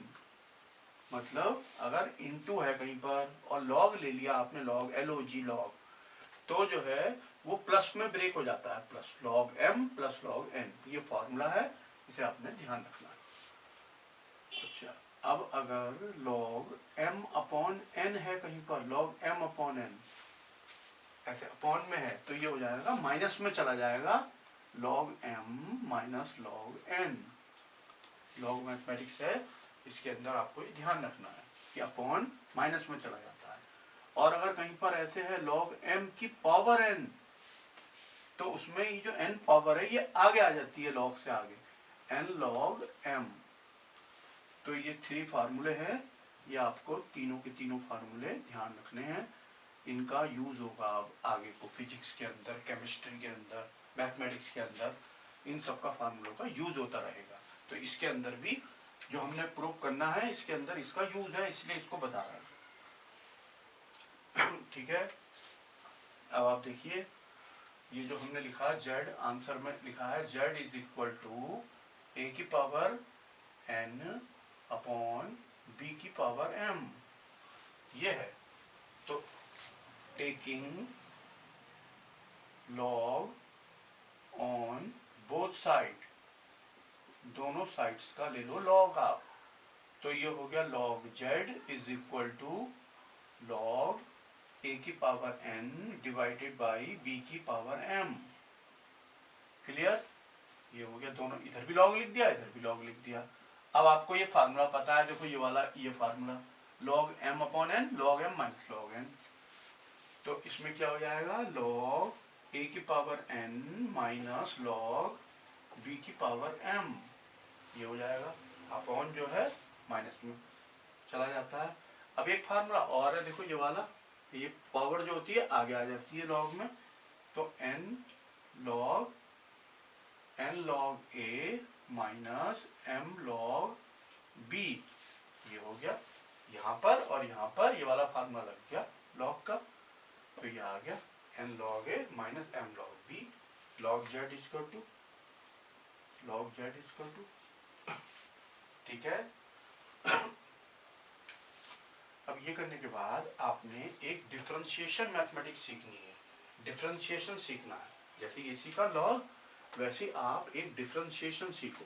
मतलब अगर इंटू है कहीं पर और लॉग ले लिया आपने, लॉग LOG लॉग, तो जो है वो प्लस में ब्रेक हो जाता है, plus log m plus log n, ये फॉर्मूला है, इसे आपने ध्यान रखना है। अच्छा, अब अगर लॉग m अपॉन n है कहीं पर, लॉग m अपॉन n ऐसे अपॉन में है, तो ये हो जाएगा माइनस में चला जाएगा, log m minus log n। Log mathematics है, इसके अंदर आपको ये ध्यान रखना है कि अपॉन माइनस में चला जाता है। और अगर कहीं पर ऐसे है लॉग m की पावर n, तो उसमें ये जो n पावर है ये आगे आ जाती है, लॉग से आगे, n लॉग m। तो ये 3 फार्मूले हैं, ये आपको तीनों के तीनों फार्मूले ध्यान रखने हैं। इनका यूज होगा अब आगे को फिजिक्स के अंदर, केमिस्ट्री के अंदर, मैथमेटिक्स के अंदर, इन सब का फार्मूलों का यूज होता रहेगा। तो इसके अंदर भी जो हमने प्रूव करना है, इसके अंदर इसका यूज है, इसलिए इसको बता रहा है। ठीक है, अब आप देखिए, ये जो हमने लिखा z, आंसर में लिखा है z is equal to a की पावर n अपॉन b की पावर m, ये है। तो taking log on both side, दोनों साइड्स का ले लो लॉग आप, तो ये हो गया log z is equal to log a की power n divided by b की पावर m। क्लियर? ये हो गया, दोनों इधर भी लॉग लिख दिया, इधर भी लॉग लिख दिया। अब आपको ये फार्मूला पता है, देखो ये वाला, ये formula log m upon n, log m minus log n। तो इसमें क्या हो जाएगा, लॉग a की power n minus log b की पावर m, ये हो जाएगा, अपॉन जो है माइनस में चला जाता है। अब एक फार्मूला और है, देखो ये वाला, ये पावर जो होती है आगे आ जाती है लॉग में, तो n log a minus m log b, ये हो गया यहाँ पर, और यहाँ पर ये वाला फार्मूला लग गया लॉग का, तो ये आ गया n log a minus m log b, log z equal to log z equal to. ठीक है, अब ये करने के बाद आपने एक डिफरेंशिएशन मैथमेटिक्स सीखनी है, डिफरेंशिएशन सीखना है। जैसे ये सीखा लॉग, वैसे आप एक डिफरेंशिएशन सीखो।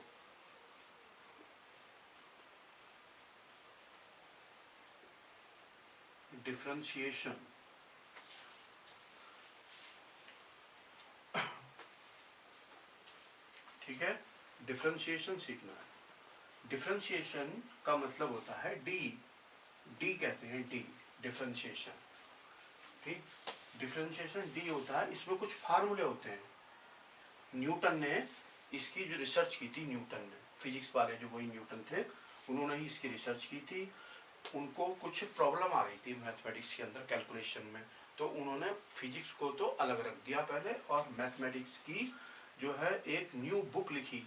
डिफरेंशिएशन, ठीक है, डिफरेंशिएशन सीखना है। डिफरेंशिएशन का मतलब होता है डी, डी कहते हैं डी, डिफरेंशिएशन। ठीक, डिफरेंशिएशन डी होता है, इसमें कुछ फार्मूले होते हैं। न्यूटन ने इसकी जो रिसर्च की थी, न्यूटन ने, फिजिक्स वाले जो वही न्यूटन थे, उन्होंने ही इसकी रिसर्च की थी। उनको कुछ प्रॉब्लम आ रही थी मैथमेटिक्स के अंदर, कैलकुलेशन में, तो उन्होंने फिजिक्स को तो अलग रख दिया पहले, और मैथमेटिक्स की जो है एक न्यू बुक लिखी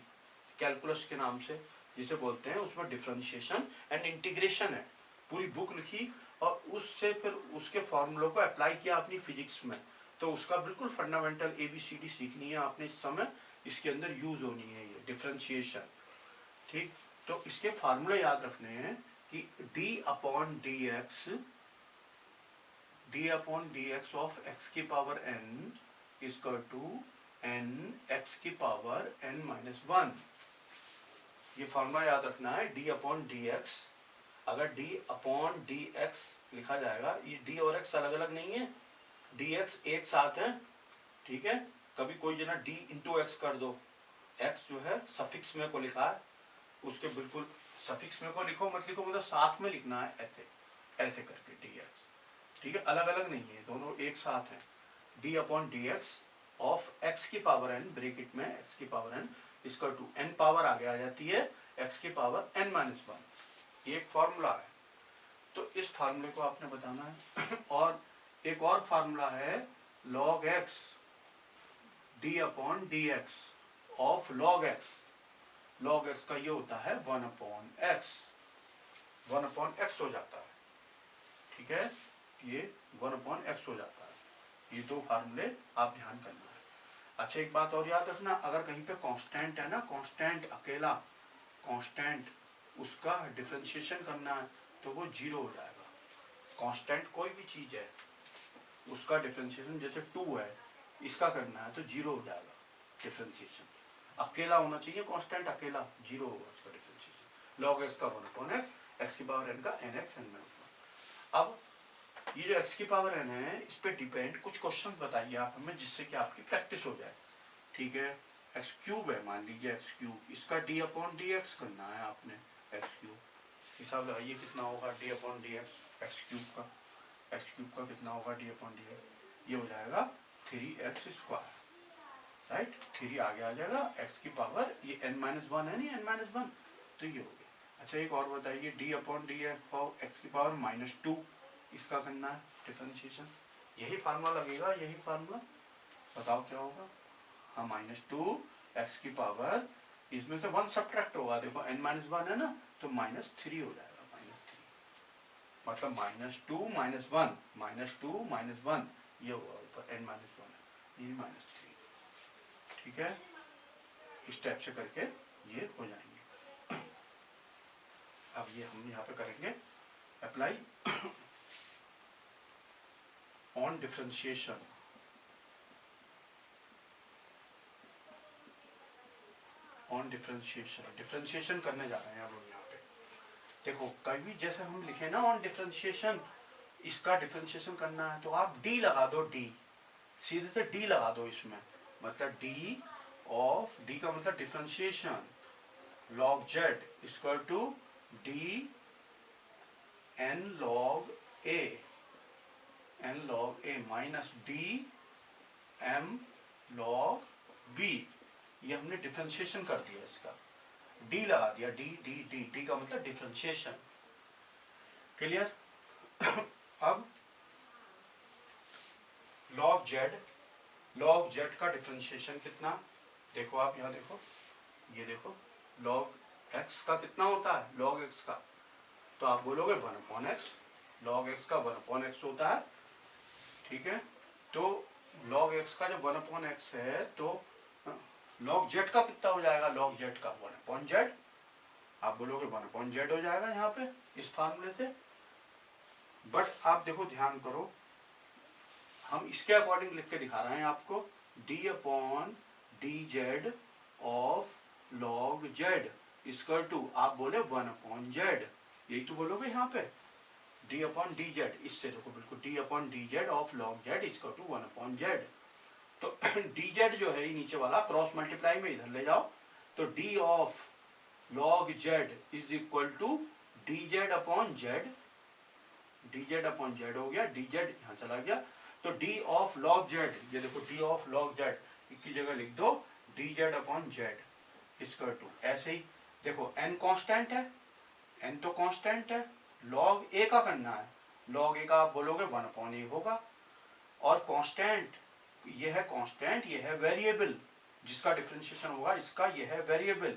कैलकुलस के नाम से, जिसे बोलते हैं, उसमें डिफरेंशिएशन एंड इंटीग्रेशन है, पूरी बुक लिखी, और उससे फिर उसके फॉर्मूलों को अप्लाई किया अपनी फिजिक्स में। तो उसका बिल्कुल फंडामेंटल ABCD सीखनी है आपने इस समय, इसके अंदर यूज होनी है ये डिफरेंशिएशन। ठीक, तो इसके फार्मूले याद रखने हैं कि d upon D X of x की power n equal to N X की पावर एन माइनस वन। ये फॉर्मूला याद रखना है, डी अपॉन डी एक्स। अगर डी अपॉन डी एक्स लिखा जाएगा, ये डी और एक्स अलग अलग नहीं है, डी एक्स एक साथ है, ठीक है। कभी कोई जना डी इंटू एक्स कर दो, एक्स जो है सफिक्स में को लिखा है, उसके बिल्कुल सफिक्स में को लिखो मत लिखो, मतलब साथ में लिखना है, ऐसे ऐसे करके डी एक्स, ठीक है। अलग अलग नहीं है, दोनों एक साथ है। D upon D X of x की पावर एन, ब्रेकेट में एक्स की पावर एन इसका टू एन पावर आगे आ जाती है एक्स की पावर एन माइनस वन। ये एक फॉर्मूला है, तो इस फार्मूले को आपने बताना है। और एक और फार्मूला है log x d upon D X of log x। log x का ये होता है 1 अपॉन एक्स, 1 अपॉन एक्स हो जाता है, ठीक है। ये 1 अपॉन एक्स हो जाता है। ये दो फार्मूले आप ध्यान करना है। अच्छा एक बात और याद रखना, अगर कहीं पे कांस्टेंट है ना, कांस्टेंट अकेला कांस्टेंट, उसका डिफरेंशिएशन करना है तो वो जीरो हो जाएगा। कांस्टेंट कोई भी चीज है उसका डिफरेंशिएशन, जैसे 2 है, इसका करना है तो जीरो हो जाएगा डिफरेंशिएशन। अकेला होना चाहिए कांस्टेंट, अकेला जीरो होगा उसका डिफरेंशिएशन। log x का 1 अपॉन एक्स, एक्स की पावर n का एन एक्स एन माइनस। अब ये जो x की पावर n है, इस पे डिपेंड कुछ क्वेश्चन बताइए आप हमें, जिससे कि आपकी प्रैक्टिस हो जाए, ठीक है। एक्स क्यूब है, मान लीजिए एक्स क्यूब, इसका डी अपॉन डी एक्स करना है आपने, एक्स क्यूब। हिसाब लगाइए कितना होगा D upon D x, x cube का, एक्स क्यूब का कितना होगा डी अपॉन डी एक्स, ये हो जाएगा 3x स्क्वायर, राइट। 3 आगे आ जाएगा, एक्स की पावर ये n माइनस वन है नहीं, n माइनस वन, तो ये हो गया। अच्छा एक और बताइए, डी अपॉन डी एक्स की पावर माइनस टू, इसका करना है डिफरेंशिएशन। यही फार्मूला लगेगा, यही फार्मूला, बताओ क्या होगा। हाँ माइनस टू एक्स की पावर, इसमें से 1 सब्ट्रैक्ट होगा, देखो n माइनस वन है ना, तो माइनस 3 हो जाएगा, -3, मतलब minus two minus one, minus two minus one, ये होगा ऊपर n माइनस वन है, ये -3, ठीक है। इस टाइप से करके ये हो जाएंगे। अब ये हम यहाँ पे करेंगे apply on differentiation. On differentiation, differentiation करने जा रहे हैं अब हम यहाँ पे। देखो कभी जैसे हम लिखे ना ऑन डिफरेंशिएशन, इसका डिफरेंशिएशन करना है तो आप डी लगा दो, डी सीधे से डी लगा दो इसमें, मतलब डी ऑफ, डी का मतलब differentiation log z equal to D N log a, N log a minus D M log b। ये हमने डिफरेंशिएशन कर दिया, इसका डी लगा दिया, डी डी डी, डी का मतलब डिफरेंशिएशन, क्लियर। अब log z का डिफरेंशिएशन कितना, देखो आप यहाँ देखो, ये देखो log x का कितना होता है, log x का, तो आप बोलोगे 1 अपॉन एक्स, log x का 1 अपॉन एक्स होता है, ठीक है। तो log x का जब 1 अपॉन एक्स है तो log z का कितना हो जाएगा, log z का 1 अपॉन z, आप बोलोगे 1 अपॉन z हो जाएगा यहाँ पे इस फार्मूले से। बट आप देखो ध्यान करो, हम इसके अकॉर्डिंग लिख के दिखा रहे हैं आपको, d upon D Z of log z equal to, आप बोले 1 अपॉन z, यही तो बोलोगे यहाँ पे, d अपॉन डी जेड, इससे देखो बिल्कुल d upon D Z of log z equal to 1 upon z। तो डी जेड जो है नीचे वाला क्रॉस मल्टीप्लाई में इधर ले जाओ, तो d of log z is equal to D Z upon z, D Z upon z हो गया, डी जेड यहाँ चला गया, तो d ऑफ log z, ये देखो d ऑफ log z की जगह लिख दो D Z upon z equal to, ऐसे ही देखो n कांस्टेंट है, n तो कांस्टेंट है, log a का करना है, log a का आप बोलोगे 1 अपॉन a होगा, और कांस्टेंट ये है, कांस्टेंट ये है वेरिएबल, जिसका डिफरेंशिएशन होगा इसका, ये है वेरिएबल।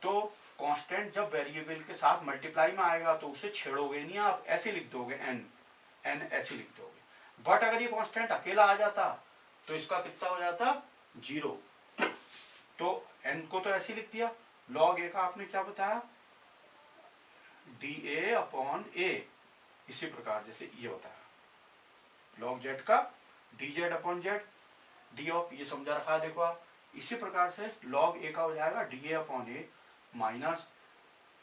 तो कांस्टेंट जब वेरिएबल के साथ मल्टीप्लाई में आएगा तो उसे छेड़ोगे नहीं आप, ऐसे लिख दोगे n, n ऐसे लिख दोगे। बट अगर ये कांस्टेंट अकेला आ जाता तो इसका कितना हो जाता, 0। तो n को तो ऐसे लिख दिया, log a का आपने क्या बताया, da अपॉन a, इसी प्रकार जैसे ये बताया log z का dz upon z, D of ये समझा रखा है देखो आप। इसी प्रकार से लॉग ए का हो जाएगा D A upon A minus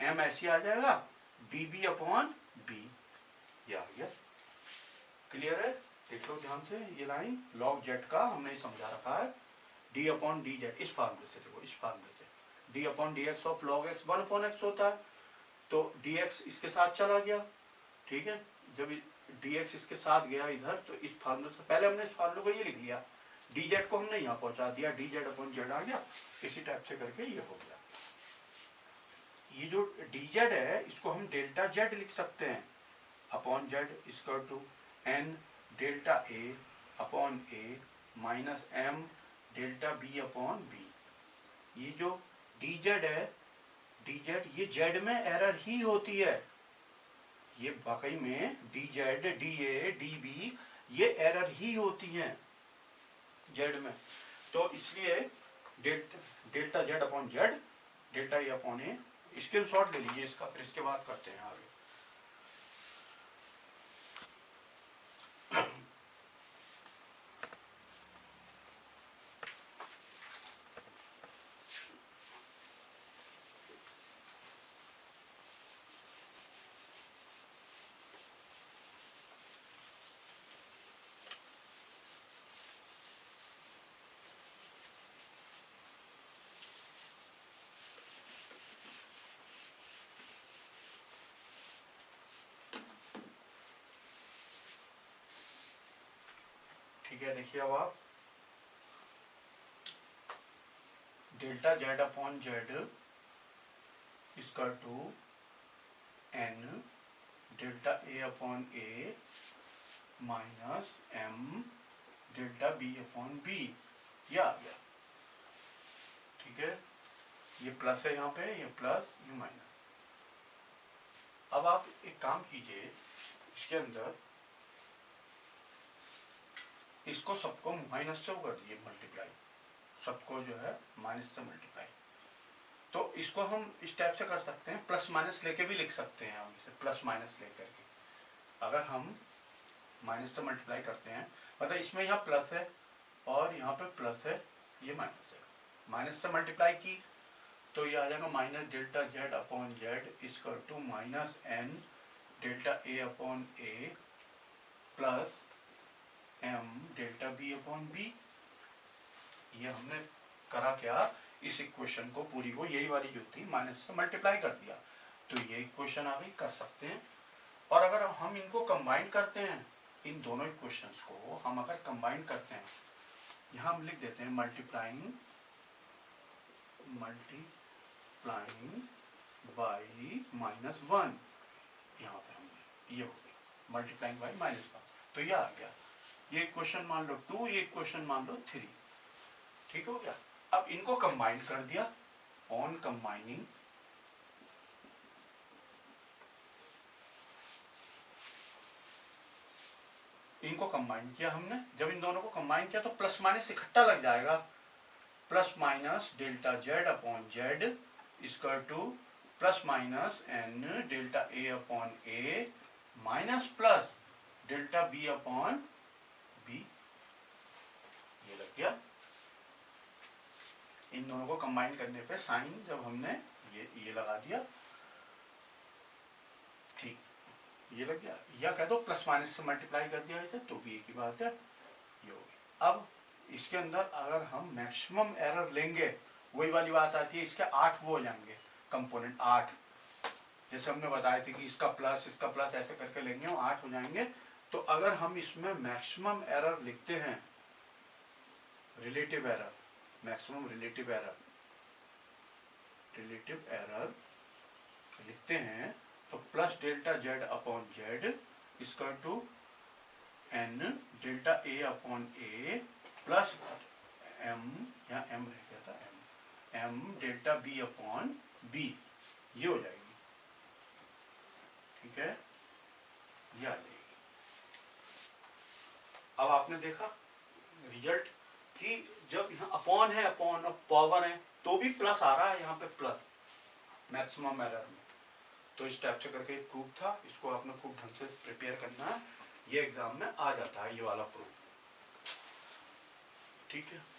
M ऐसी आ जाएगा बी बी अपॉन बी, ये आ गया। क्लियर है? देख लो ध्यान से, ये लाइन लॉग जेड का हमने समझा रखा है डी अपॉन डी जेड, इस फार्मूले से देखो, इस फार्मूले से D upon D X of log x 1 upon x होता है, तो डी एक्स इसके साथ चला गया, ठीक है। जब डी एक्स इसके साथ गया इधर, तो इस फार्मूले से पहले हमने इस फार्मूले को ये लिख लिया, डी जेड को हमने यहाँ पहुंचा दिया, डी जेड अपॉन जेड आ गया, इसी टाइप से करके ये हो गया। ये जो डी जेड है इसको हम डेल्टा जेड लिख सकते हैं, upon Z equal to N delta A upon A minus M delta B upon B. ये जो डी जेड है, डी जेड ये जेड में एरर ही होती है, ये वाकई में D Z D A D B ये एरर ही होती हैं जेड में, तो इसलिए delta Z upon Z delta A upon A, screenshot ले लीजिए इसका, फिर इसके बाद करते हैं आगे। ठीक है, देखिए अब आप delta Z upon Z equal to N delta A upon A minus M delta B upon B, ये आ गया। ठीक है, ये प्लस है यहाँ पे, ये प्लस ये माइनस। अब आप एक काम कीजिए, इसके अंदर इसको सबको माइनस से कर दिए मल्टीप्लाई, सबको जो है माइनस से मल्टीप्लाई। तो इसको हम इस टाइप से कर सकते हैं, प्लस माइनस लेके भी लिख सकते हैं हम इसे, प्लस माइनस लेकर के। अगर हम माइनस से मल्टीप्लाई करते हैं, मतलब इसमें यहाँ प्लस है और यहाँ पे प्लस है, ये माइनस है, माइनस से मल्टीप्लाई की तो ये आ जाएगा minus delta Z upon Z equal to minus N delta A upon A plus M delta B upon B. ये हमने करा क्या, इस इक्वेशन को पूरी को, यही वाली जो थी माइनस से मल्टीप्लाई कर दिया, तो ये इक्वेशन आप कर सकते हैं। और अगर हम इनको कंबाइन करते हैं, इन दोनों इक्वेशंस को हम अगर कंबाइन करते हैं, यहाँ हम लिख देते हैं मल्टीप्लाइंग बाई माइनस वन, यहाँ पे हमने ये हो गया मल्टीप्लाइंग बाई माइनस वन, तो ये आ गया। ये इक्वेशन मान लो 2, ये इक्वेशन मान लो 3, ठीक हो गया। अब इनको कंबाइन कर दिया, ऑन कंबाइनिंग इनको कंबाइन किया हमने, जब इन दोनों को कंबाइन किया तो प्लस माइनस इकट्ठा लग जाएगा, plus minus delta Z upon Z equal to plus minus N delta A upon A minus plus delta B upon B, ये लग गया। इन दोनों को कंबाइन करने पे साइन जब हमने ये लगा दिया, ठीक, ये लग गया, या कह दो प्लस माइनस से मल्टीप्लाई कर दिया इसे, तो भी एक ही बात है, ये हो गया। अब इसके अंदर अगर हम मैक्सिमम एरर लेंगे, वही वाली बात आती है, इसके 8 वो हो जाएंगे कंपोनेंट, 8, जैसे हमने बताया था कि इसका प्लस ऐसे करके लेंगे, वो 8 हो जाएंगे। तो अगर हम इसमें मैक्सिमम एरर लिखते हैं, relative error, maximum relative error लिखते हैं, तो plus delta Z upon Z equal to N delta A upon A plus M, यहाँ एम रह गया था, M delta B upon B, ये हो जाएगी। ठीक है, ये आ जाएगी। अब आपने देखा रिजल्ट कि जब यहाँ अपॉन है, अपॉन और पावर है, तो भी प्लस आ रहा है यहाँ पे, प्लस मैक्सिमम एरर में। तो इस टाइप से करके एक प्रूफ था, इसको आपने खूब ढंग से प्रिपेयर करना है, ये एग्जाम में आ जाता है ये वाला प्रूफ। ठीक है।